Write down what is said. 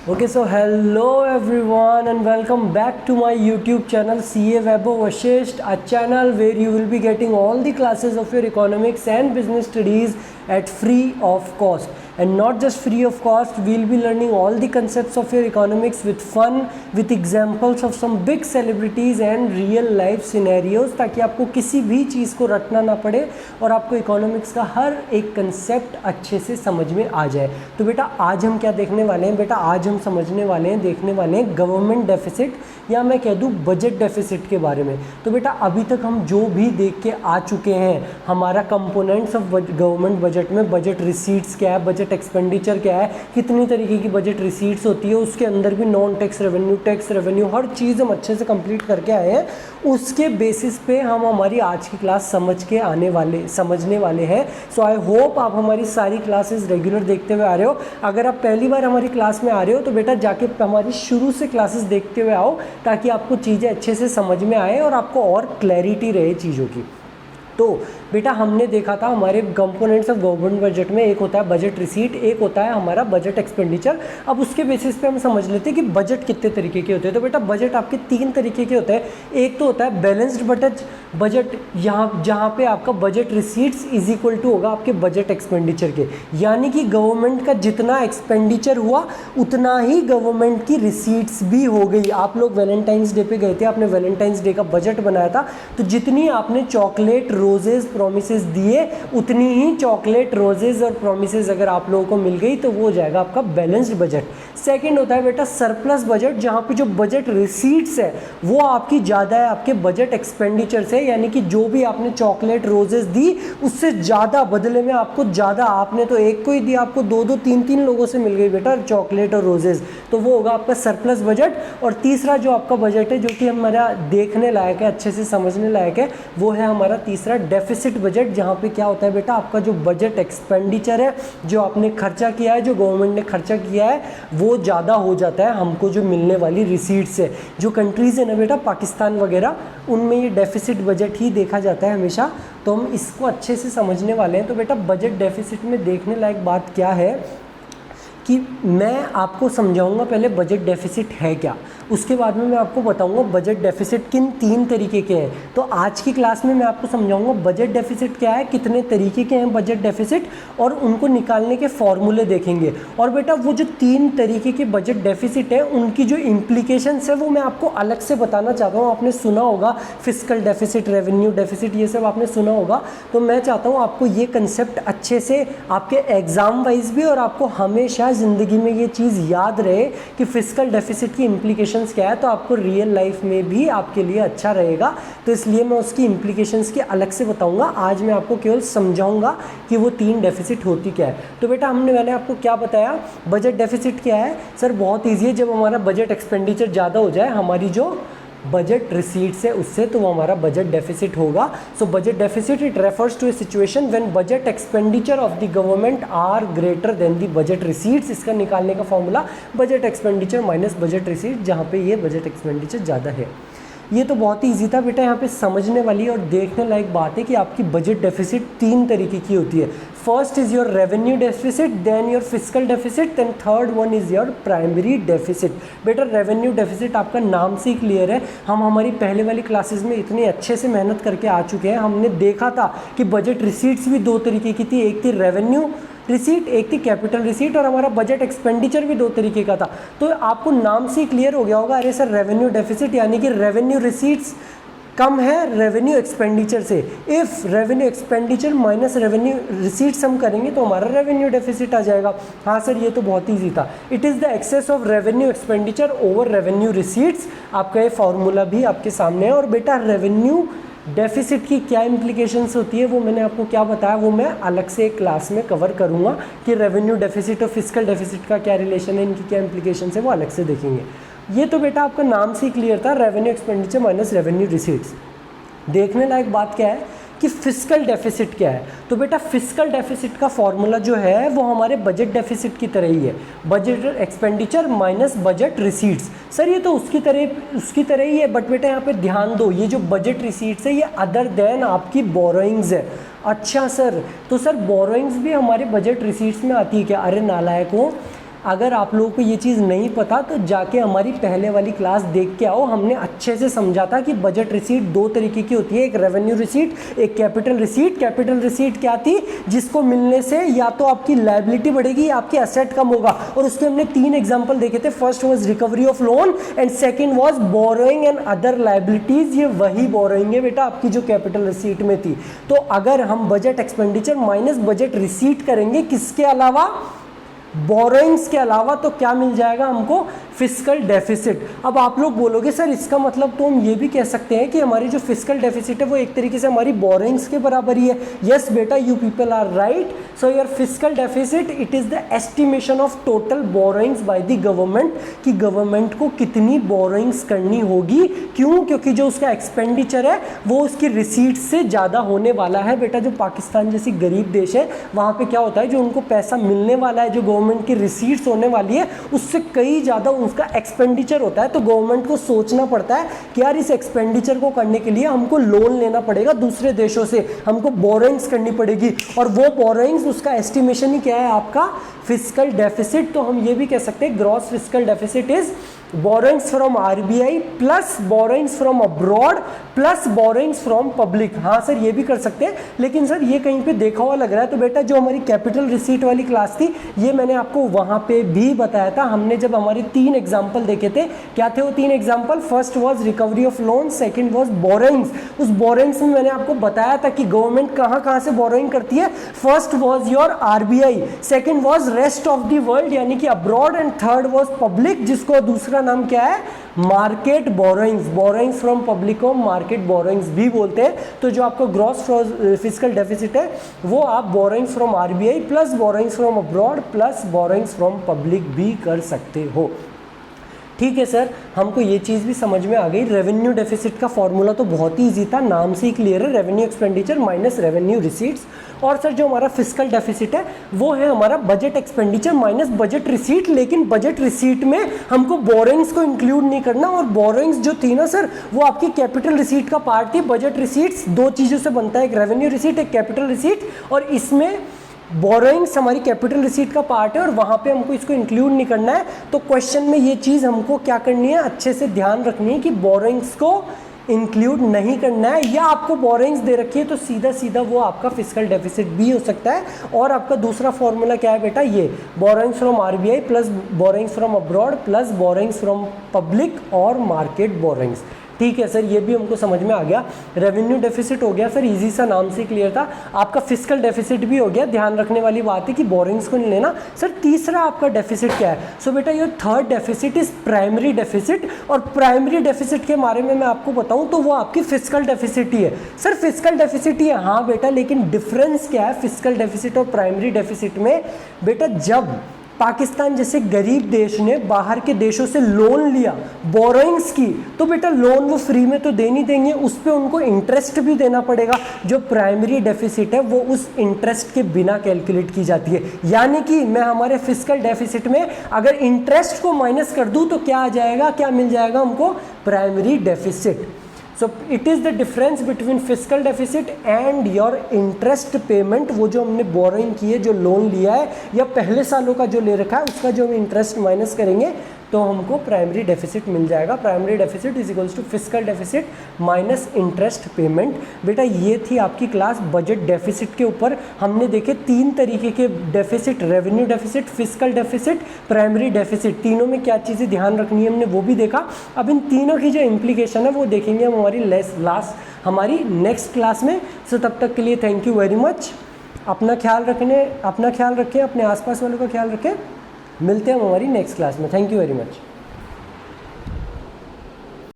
Okay, so hello everyone and welcome back to my YouTube channel CA Vaibhav Vashisht, a channel where you will be getting all the classes of your economics and business studies at free of cost. And not just free of cost, we'll be learning all the concepts of your economics with fun, with examples of some big celebrities and real life scenarios, ताकि आपको किसी भी चीज़ को रटना ना पड़े और आपको इकोनॉमिक्स का हर एक कंसेप्ट अच्छे से समझ में आ जाए। तो बेटा आज हम क्या देखने वाले हैं? बेटा आज हम समझने वाले हैं, देखने वाले हैं गवर्नमेंट डेफिसिट, या मैं कह दूं बजट डेफिसिट के बारे में। तो बेटा अभी तक हम जो भी देख के आ चुके हैं, हमारा कंपोनेंट्स ऑफ गवर्नमेंट बजट में बजट रिसीट्स क्या है, बजट एक्सपेंडिचर क्या है, कितनी तरीके की बजट रिसीट्स होती है, उसके अंदर भी non tax revenue, tax revenue, हर चीज़ हम अच्छे से कंप्लीट करके आए हैं। उसके बेसिस पे हम हमारी आज की क्लास समझने वाले हैं। सो आई होप आप हमारी सारी क्लासेस रेगुलर देखते हुए आ रहे हो। अगर आप पहली बार हमारी क्लास में आ रहे हो तो बेटा जाके हमारी शुरू से क्लासेस देखते हुए आओ, ताकि आपको चीज़ें अच्छे से समझ में आए और आपको और क्लैरिटी रहे चीज़ों की। तो बेटा हमने देखा था हमारे कंपोनेंट्स ऑफ गवर्नमेंट बजट में एक होता है बजट रिसीट, एक होता है हमारा बजट एक्सपेंडिचर। अब उसके बेसिस पे हम समझ लेते हैं कि बजट कितने तरीके के होते हैं। तो बेटा बजट आपके 3 तरीके के होते हैं। एक तो होता है बैलेंस्ड बजट, जहाँ पे आपका budget receipts is equal to होगा आपके बजट एक्सपेंडिचर के, यानी कि गवर्नमेंट का जितना एक्सपेंडिचर हुआ उतना ही गवर्नमेंट की रिसीट्स भी हो गई। आप लोग वैलेंटाइंस डे पे गए थे, आपने वैलेंटाइंस डे का बजट बनाया था, तो जितनी आपने चॉकलेट रोजेज प्रोमिसेस दिए उतनी ही चॉकलेट रोजेज और प्रोमिसेस अगर आप लोगों को मिल गई तो वो हो जाएगा आपका बैलेंस्ड बजट। सेकंड होता है बेटा सरप्लस बजट, जहाँ पे जो बजट रिसीट्स है वो आपकी ज़्यादा है आपके बजट एक्सपेंडिचर से, यानी कि जो भी आपने चॉकलेट रोजेस दी उससे ज़्यादा बदले में आपको ज़्यादा, आपने तो एक को ही दिया, आपको 2-2 3-3 लोगों से मिल गई बेटा चॉकलेट और रोजेस, तो वो होगा आपका सरप्लस बजट। और तीसरा जो आपका बजट है जो कि हमारा देखने लायक है, अच्छे से समझने लायक है, वो है हमारा तीसरा डेफिसिट बजट, जहाँ पे क्या होता है बेटा आपका जो बजट एक्सपेंडिचर है, जो आपने खर्चा किया है, जो गवर्नमेंट ने खर्चा किया है, वो ज़्यादा हो जाता है हमको जो मिलने वाली रिसीट्स है। जो कंट्रीज़ है ना बेटा पाकिस्तान वगैरह, उनमें ये डेफिसिट बजट ही देखा जाता है हमेशा, तो हम इसको अच्छे से समझने वाले हैं। तो बेटा बजट डेफिसिट में देखने लायक बात क्या है कि मैं आपको समझाऊंगा पहले बजट डेफिसिट है क्या, उसके बाद में मैं आपको बताऊंगा बजट डेफिसिट किन 3 तरीके के हैं। तो आज की क्लास में मैं आपको समझाऊंगा बजट डेफिसिट क्या है, कितने तरीके के हैं बजट डेफिसिट, और उनको निकालने के फॉर्मूले देखेंगे। और बेटा वो जो 3 तरीके के बजट डेफिसिट है उनकी जो इम्प्लीकेशंस है वो मैं आपको अलग से बताना चाहता हूँ। आपने सुना होगा फिस्कल डेफिसिट, रेवेन्यू डेफिसिट, ये सब आपने सुना होगा। तो मैं चाहता हूँ आपको ये कंसेप्ट अच्छे से आपके एग्जाम वाइज भी और आपको हमेशा ज़िंदगी में ये चीज़ याद रहे कि फिस्कल डेफिसिट की इम्प्लीकेशंस क्या है, तो आपको रियल लाइफ में भी आपके लिए अच्छा रहेगा। तो इसलिए मैं उसकी इम्प्लीकेशंस की अलग से बताऊंगा। आज मैं आपको केवल समझाऊंगा कि वो 3 डेफिसिट होती क्या है। तो बेटा मैंने आपको क्या बताया, बजट डेफिसिट क्या है? सर बहुत ईजी है, जब हमारा बजट एक्सपेंडिचर ज़्यादा हो जाए हमारी जो बजट रिसीट्स है उससे, तो वो हमारा बजट डेफिसिट होगा। So budget deficit it refers to a situation when budget expenditure of the government are greater than the budget receipts. इसका निकालने का formula budget expenditure minus budget receipt, जहाँ पे ये बजट एक्सपेंडिचर ज़्यादा है। ये तो बहुत ही ईजी था बेटा। यहाँ पे समझने वाली और देखने लायक बात है कि आपकी बजट डेफिसिट 3 तरीके की होती है। First is your revenue deficit, then your fiscal deficit, then third one is your primary deficit. बेटा रेवेन्यू डेफिसिट आपका नाम से ही क्लियर है, हम हमारी पहले वाली क्लासेस में इतनी अच्छे से मेहनत करके आ चुके हैं। हमने देखा था कि बजट रिसीट्स भी 2 तरीके की थी, एक थी रेवेन्यू रिसीट, एक थी कैपिटल रिसीट, और हमारा बजट एक्सपेंडिचर भी 2 तरीके का था। तो आपको नाम से ही क्लियर हो गया होगा, अरे सर रेवेन्यू डेफिसिट यानी कि रेवेन्यू रिसीट्स कम है रेवेन्यू एक्सपेंडिचर से। If revenue expenditure minus revenue receipts हम करेंगे तो हमारा रेवेन्यू डेफिसिट आ जाएगा। हाँ सर ये तो बहुत ईजी था। It is the excess of revenue expenditure over revenue receipts. आपका ये फॉर्मूला भी आपके सामने है। और बेटा रेवेन्यू डेफिसिट की क्या इम्प्लीकेशंस होती है वो मैंने आपको क्या बताया, वो मैं अलग से एक क्लास में कवर करूँगा कि रेवेन्यू डेफिसिट और फिस्कल डेफिसिट का क्या रिलेशन है, इनकी क्या इम्प्लीकेशंस है वो अलग से देखेंगे। ये तो बेटा आपका नाम से ही क्लियर था, revenue expenditure minus revenue receipts. देखने लायक बात क्या है कि फिस्कल डेफिसिट क्या है। तो बेटा फिस्कल डेफिसिट का फॉर्मूला जो है वो हमारे बजट डेफिसिट की तरह ही है, budget expenditure minus budget receipts. Sir ये तो उसकी तरह ही है, बट बेटा यहाँ पे ध्यान दो, ये जो बजट रिसीट्स है ये अदर देन आपकी बोरोइंग्स है। अच्छा सर, तो सर बोरोइंग्स भी हमारे बजट रिसीट्स में आती है क्या? अरे नालायक हो, अगर आप लोगों को ये चीज़ नहीं पता तो जाके हमारी पहले वाली क्लास देख के आओ, हमने अच्छे से समझा था कि बजट रिसीट दो तरीके की होती है, एक रेवेन्यू रिसीट, एक कैपिटल रिसीट। कैपिटल रिसीट क्या थी, जिसको मिलने से या तो आपकी लायबिलिटी बढ़ेगी या आपकी एसेट कम होगा, और उसके हमने 3 एग्जांपल देखे थे। First was recovery of loan and second was borrowing and other liabilities. ये वही बोरोइंग है बेटा आपकी जो कैपिटल रिसीट में थी। तो अगर हम budget expenditure minus budget receipt करेंगे किसके अलावा, बोरोइंग्स के अलावा, तो क्या मिल जाएगा हमको, फिस्कल डेफिसिट। अब आप लोग बोलोगे सर इसका मतलब तो हम ये भी कह सकते हैं कि हमारी जो फिस्कल डेफिसिट है वो एक तरीके से हमारी बोरोइंग्स के बराबर ही है। यस बेटा, you people are right. So your fiscal deficit it is the estimation of total borrowings by the government, कि गवर्नमेंट को कितनी बोरोइंग्स करनी होगी। क्यों? क्योंकि जो उसका एक्सपेंडिचर है वो उसकी रिसीट से ज़्यादा होने वाला है। बेटा जो पाकिस्तान जैसी गरीब देश है वहाँ पे क्या होता है, जो उनको पैसा मिलने वाला है, जो गवर्नमेंट की रिसीट्स होने वाली है, उससे कई ज़्यादा उसका एक्सपेंडिचर होता है। तो गवर्नमेंट को सोचना पड़ता है कि यार इस एक्सपेंडिचर को करने के लिए हमको लोन लेना पड़ेगा दूसरे देशों से, हमको बोरोइंग्स करनी पड़ेगी, और वो बोरोइंग्स उसका एस्टिमेशन ही क्या है आपका, फिस्कल डेफिसिट। तो हम ये भी कह सकते हैं gross fiscal deficit is borrowings from RBI plus borrowings from abroad plus borrowings from public. हाँ सर ये भी कर सकते हैं, लेकिन सर ये कहीं पे देखा हुआ लग रहा है। तो बेटा जो हमारी कैपिटल रिसीट वाली क्लास थी ये मैंने आपको वहाँ पे भी बताया था। हमने जब हमारे 3 एग्जाम्पल देखे थे, क्या थे वो 3 example, first was recovery of loan, second was borrowings. उस बोरोइंग्स में मैंने आपको बताया था कि गवर्नमेंट कहाँ कहाँ से बोरोइंग करती है। First was your RBI, second was rest of the world यानी कि abroad, and third was public, जिसको दूसरा नाम क्या है, market borrowings. Borrowings from public को मार्केट बोरोइंग्स भी बोलते हैं। तो जो आपको ग्रॉस फिस्कल डेफिसिट है वो आप borrowings from RBI plus borrowings from abroad plus borrowings from public भी कर सकते हो। ठीक है सर, हमको ये चीज़ भी समझ में आ गई। रेवेन्यू डेफिसिट का फॉर्मूला तो बहुत ही ईजी था, नाम से ही क्लियर है, revenue expenditure minus revenue receipts. और सर जो हमारा फिस्कल डेफिसिट है वो है हमारा budget expenditure minus budget receipt, लेकिन बजट रिसीट में हमको बोरोइंग्स को इंक्लूड नहीं करना। और बोरोइंग्स जो थी ना सर वो आपकी कैपिटल रिसीट का पार्ट थी। बजट रिसीट्स 2 चीज़ों से बनता है, एक रेवेन्यू रिसीट एक कैपिटल रिसीट, और इसमें बोरोइंग्स हमारी कैपिटल रिसीट का पार्ट है और वहाँ पे हमको इसको इंक्लूड नहीं करना है। तो क्वेश्चन में ये चीज़ हमको क्या करनी है, अच्छे से ध्यान रखनी है कि बोरोइंग्स को इंक्लूड नहीं करना है, या आपको बोरोइंग्स दे रखी है तो सीधा सीधा वो आपका फिस्कल डेफिसिट भी हो सकता है। और आपका दूसरा फॉर्मूला क्या है बेटा, ये borrowings from RBI plus borrowings from abroad plus borrowings from public और मार्केट बोरोइंग्स। ठीक है सर, ये भी हमको समझ में आ गया। रेवेन्यू डेफिसिट हो गया सर, इजी सा, नाम से क्लियर था। आपका फिस्कल डेफिसिट भी हो गया, ध्यान रखने वाली बात है कि बोरोइंग्स को नहीं लेना। सर तीसरा आपका डेफिसिट क्या है? सो बेटा your third deficit is primary deficit, और प्राइमरी डेफिसिट के बारे में मैं आपको बताऊं तो वो आपकी फिस्कल डेफिसिट ही है। सर फिस्कल डेफिसिट ही है, हाँ बेटा, लेकिन डिफरेंस क्या है फिस्कल डेफिसिट और प्राइमरी डेफिसिट में? बेटा जब पाकिस्तान जैसे गरीब देश ने बाहर के देशों से लोन लिया, बोरोइंग्स की, तो बेटा लोन वो फ्री में तो दे नहीं देंगे, उस पर उनको इंटरेस्ट भी देना पड़ेगा। जो प्राइमरी डेफिसिट है वो उस इंटरेस्ट के बिना कैलकुलेट की जाती है। यानी कि मैं हमारे फिस्कल डेफिसिट में अगर इंटरेस्ट को माइनस कर दूं तो क्या आ जाएगा, क्या मिल जाएगा हमको, primary deficit. So it is the difference between fiscal deficit and your interest payment. वो जो हमने बोरोइंग की है, जो लोन लिया है या पहले सालों का जो ले रखा है, उसका जो हम इंटरेस्ट माइनस करेंगे तो हमको प्राइमरी डेफिसिट मिल जाएगा। Primary deficit is equals to fiscal deficit minus interest payment. बेटा ये थी आपकी क्लास बजट डेफिसिट के ऊपर। हमने देखे 3 तरीके के deficit, revenue deficit, fiscal deficit, primary deficit, तीनों में क्या चीज़ें ध्यान रखनी है हमने वो भी देखा। अब इन तीनों की जो इम्प्लीकेशन है वो देखेंगे हम हमारी नेक्स्ट क्लास में। सो तब तक के लिए थैंक यू वेरी मच। अपना ख्याल रखें, अपने आसपास वालों का ख्याल रखें। मिलते हैं हम हमारी नेक्स्ट क्लास में। Thank you very much.